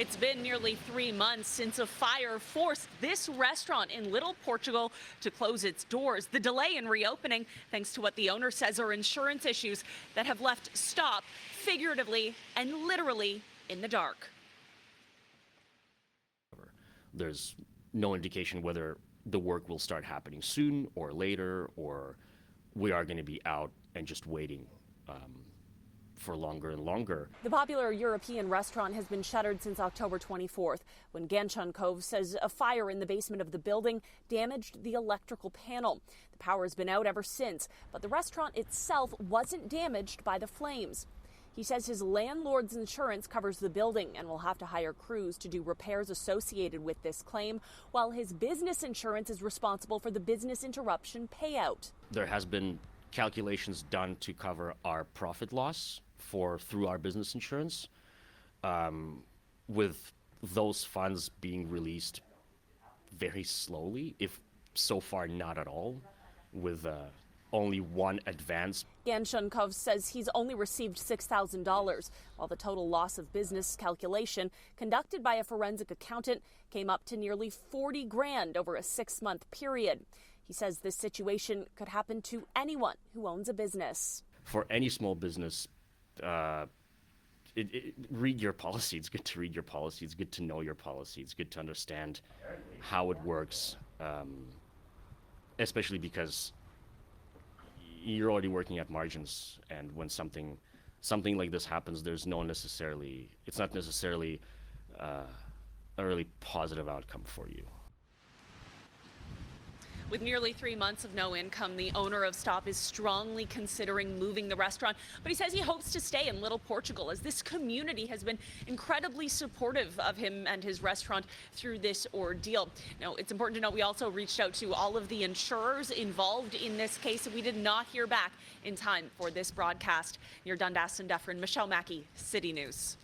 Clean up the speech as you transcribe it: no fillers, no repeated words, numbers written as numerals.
It's been nearly 3 months since a fire forced this restaurant in Little Portugal to close its doors. The delay in reopening, thanks to what the owner says are insurance issues that have left Stop figuratively and literally in the dark. There's no indication whether the work will start happening soon or later, or we are going to be out and just waiting for longer and longer. The popular European restaurant has been shuttered since October 24th, when Ganchon Cove says a fire in the basement of the building damaged the electrical panel. The power has been out ever since, but the restaurant itself wasn't damaged by the flames. He says his landlord's insurance covers the building and will have to hire crews to do repairs associated with this claim, while his business insurance is responsible for the business interruption payout. There has been calculations done to cover our profit loss through our business insurance, with those funds being released very slowly, if so far not at all, with only one advance. Ganchon Cove says he's only received $6,000, while the total loss of business calculation conducted by a forensic accountant came up to nearly 40 grand over a 6-month period. He says this situation could happen to anyone who owns a business. For any small business, read your policy. It's good to read your policy. It's good to know your policy. It's good to understand how it works, especially because you're already working at margins, and when something like this happens, it's not necessarily a really positive outcome for you. With nearly 3 months of no income, the owner of Stop is strongly considering moving the restaurant, but he says he hopes to stay in Little Portugal, as this community has been incredibly supportive of him and his restaurant through this ordeal. Now, it's important to note we also reached out to all of the insurers involved in this case, and we did not hear back in time for this broadcast. Near Dundas and Dufferin, Michelle Mackey, City News.